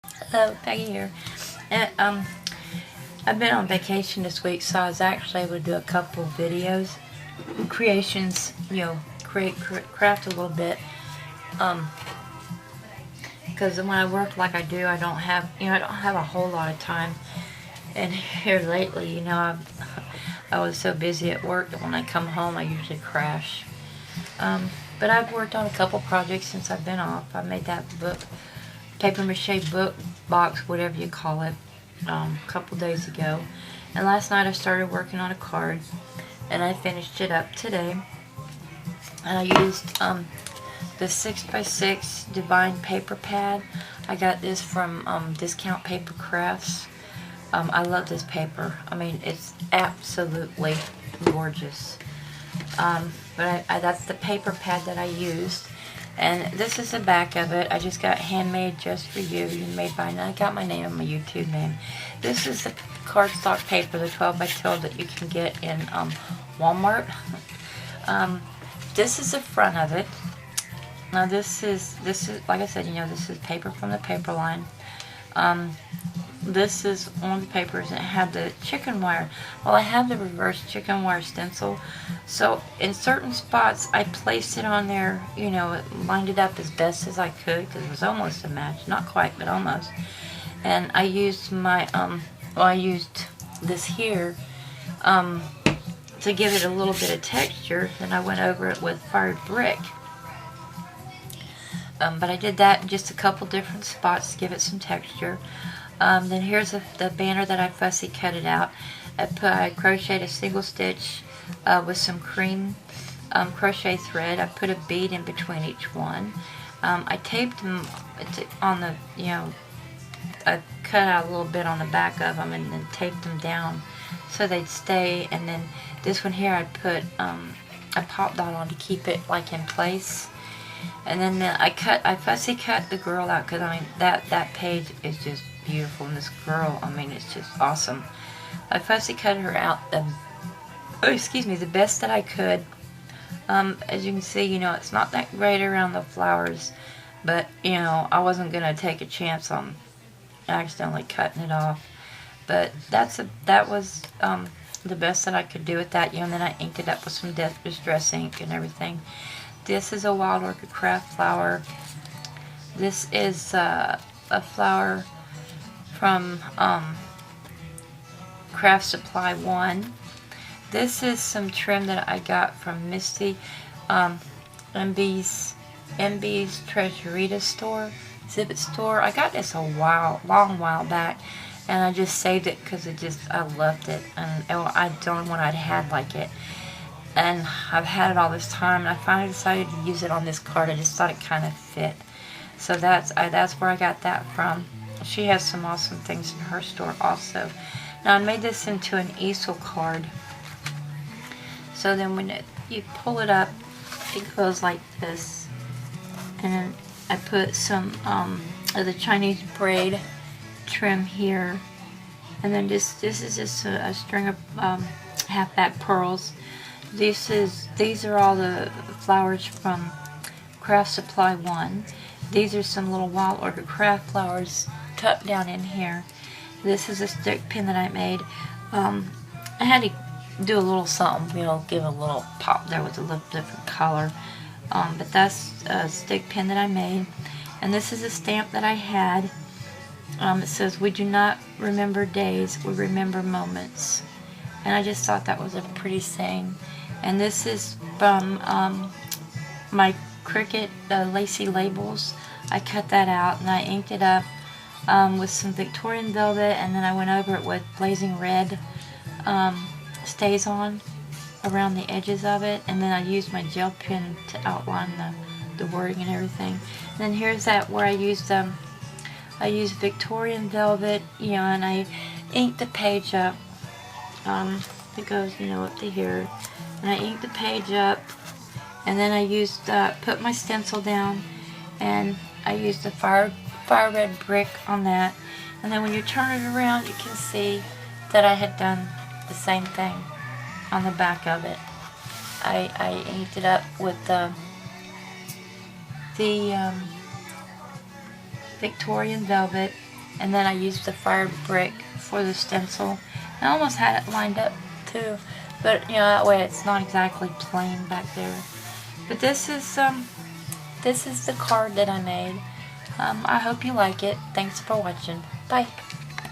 Hello, Peggy here. And, I've been on vacation this week, so I was actually able to do a couple videos, creations, craft a little bit. Because when I work like I do, I don't have a whole lot of time. And here lately, I was so busy at work that when I come home, I usually crash. But I've worked on a couple projects since I've been off. I made that book, paper mache book box, whatever you call it, a couple days ago. And last night I started working on a card, and I finished it up today. And I used the 6x6 Divine paper pad. I got this from Discount Paper Crafts. I love this paper. I mean, it's absolutely gorgeous. But that's the paper pad that I used. And this is the back of it. I just got handmade just for you. Made by, and I got my name on my YouTube name. This is the cardstock paper, the 12x12 that you can get in Walmart. This is the front of it. Now this is like I said, this is paper from the paper line. This is one of the papers that had the chicken wire. Well, I have the reverse chicken wire stencil, so in certain spots I placed it on there, lined it up as best as I could, because it was almost a match, not quite, but almost. And I used my I used this here to give it a little bit of texture. Then I went over it with fired brick. But I did that in just a couple different spots to give it some texture. Then here's the banner that I fussy cut it out. I crocheted a single stitch with some cream crochet thread. I put a bead in between each one. I taped them on the, I cut out a little bit on the back of them and then taped them down so they'd stay. And then this one here I put a pop dot on to keep it like in place. And then I fussy cut the girl out, because I mean that page is just beautiful, and this girl, I mean, it's just awesome. I fussy cut her out the best that I could. As you can see, it's not that great around the flowers, but I wasn't gonna take a chance on accidentally cutting it off. But that was the best that I could do with that. And then I inked it up with some distress ink and everything. This is a Wild Orchid Craft flower. This is a flower from Craft Supply 1. This is some trim that I got from Misty, MB's Treasurita store, exhibit store. I got this a long while back, and I just saved it because I loved it, and I don't know what I'd had like it. And I've had it all this time, and I finally decided to use it on this card. I just thought it kind of fit. So that's where I got that from. She has some awesome things in her store also. Now I made this into an easel card. So then when you pull it up, it goes like this. And then I put some of the Chinese braid trim here. And then this is just a string of half-back pearls. These are all the flowers from Craft Supply 1. These are some little Wild Orchid Craft flowers tucked down in here. This is a stick pin that I made. I had to do a little something, give a little pop there with a little different color. But that's a stick pin that I made. And this is a stamp that I had. It says, "We do not remember days, we remember moments." And I just thought that was a pretty saying. And this is from my Cricut lacy labels. I cut that out and I inked it up with some Victorian velvet, and then I went over it with blazing red stays on around the edges of it, and then I used my gel pen to outline the wording and everything. And then here's that where I used Victorian velvet, and I inked the page up. It goes, up to here. And I inked the page up, and then I used, put my stencil down, and I used the fire red brick on that. And then when you turn it around, you can see that I had done the same thing on the back of it. I inked it up with the Victorian velvet, And then I used the fired brick for the stencil. I almost had it lined up too, but you know, that way it's not exactly plain back there. But this is the card that I made. I hope you like it. Thanks for watching. Bye.